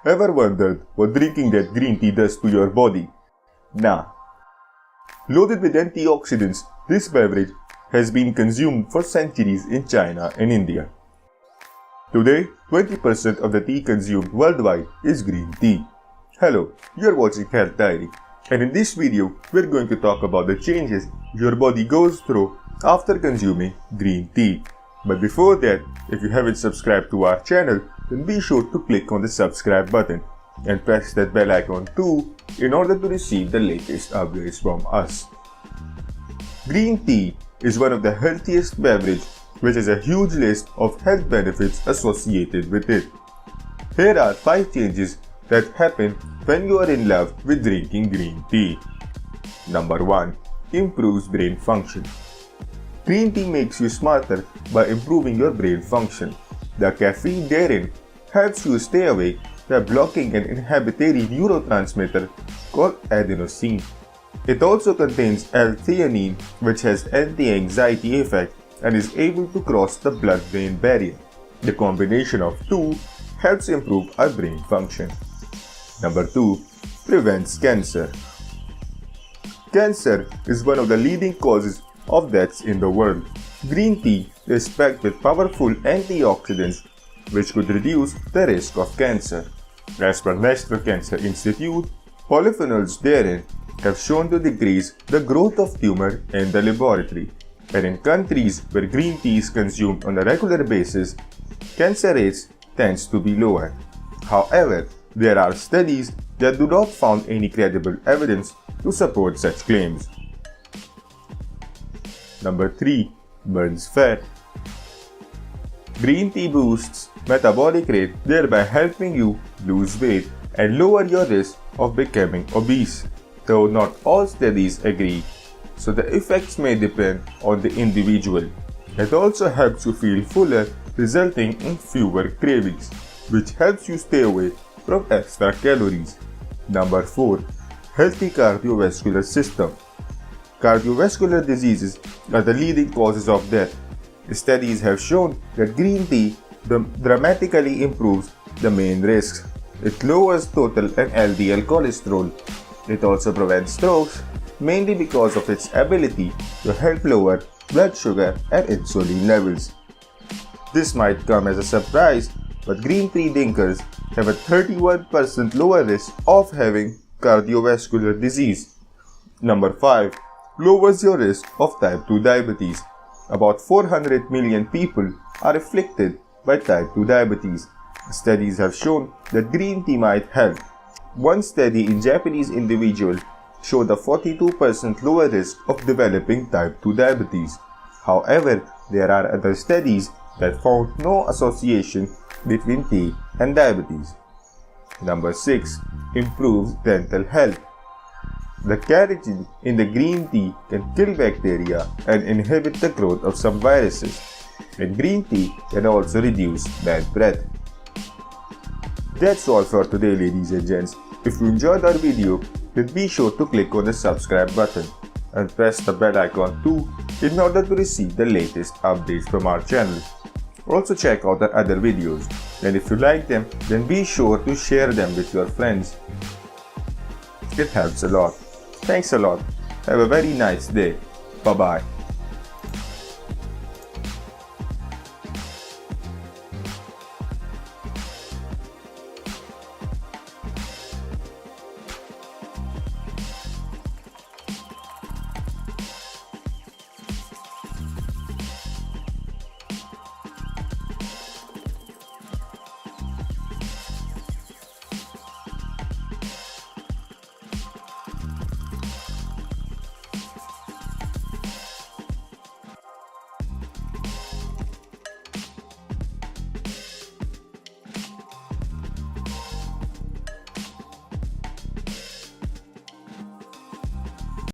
Ever wondered what drinking that green tea does to your body? Nah. Loaded with antioxidants, this beverage has been consumed for centuries in China and India. Today, 20% of the tea consumed worldwide is green tea. Hello, you're watching Health Diary, and in this video, we're going to talk about the changes your body goes through after consuming green tea. But before that, if you haven't subscribed to our channel, then be sure to click on the subscribe button and press that bell icon too in order to receive the latest updates from us. Green tea is one of the healthiest beverages, which has a huge list of health benefits associated with it. Here are 5 changes that happen when you are in love with drinking green tea. Number 1. Improves brain function. Green tea makes you smarter by improving your brain function. The caffeine therein helps you stay awake by blocking an inhibitory neurotransmitter called Adenosine. It also contains L-theanine, which has anti-anxiety effect and is able to cross the blood-brain barrier. The combination of two helps improve our brain function. Number 2. Prevents cancer. Cancer is one of the leading causes of deaths in the world. Green tea is packed with powerful antioxidants which could reduce the risk of cancer. As per National Cancer Institute, polyphenols therein have shown to decrease the growth of tumor in the laboratory, and in countries where green tea is consumed on a regular basis, cancer rates tends to be lower. However, there are studies that do not found any credible evidence to support such claims. Number 3. Burns fat. Green tea boosts metabolic rate, thereby helping you lose weight and lower your risk of becoming obese. Though not all studies agree, so the effects may depend on the individual. It also helps you feel fuller, resulting in fewer cravings, which helps you stay away from extra calories. Number 4. Healthy cardiovascular system. Cardiovascular diseases are the leading causes of death. Studies have shown that green tea dramatically improves the main risks. It lowers total and LDL cholesterol. It also prevents strokes, mainly because of its ability to help lower blood sugar and insulin levels. This might come as a surprise, but green tea drinkers have a 31% lower risk of having cardiovascular disease. Number 5. Lowers your risk of type 2 diabetes. About 400 million people are afflicted by type 2 diabetes. Studies have shown that green tea might help. One study in Japanese individuals showed a 42% lower risk of developing type 2 diabetes. However, there are other studies that found no association between tea and diabetes. Number 6. Improves dental health. The carotene in the green tea can kill bacteria and inhibit the growth of some viruses, and green tea can also reduce bad breath. That's all for today, ladies and gents. If you enjoyed our video, then be sure to click on the subscribe button and press the bell icon too in order to receive the latest updates from our channel. Also check out our other videos, and if you like them, then be sure to share them with your friends. It helps a lot. Thanks a lot. Have a very nice day. Bye bye.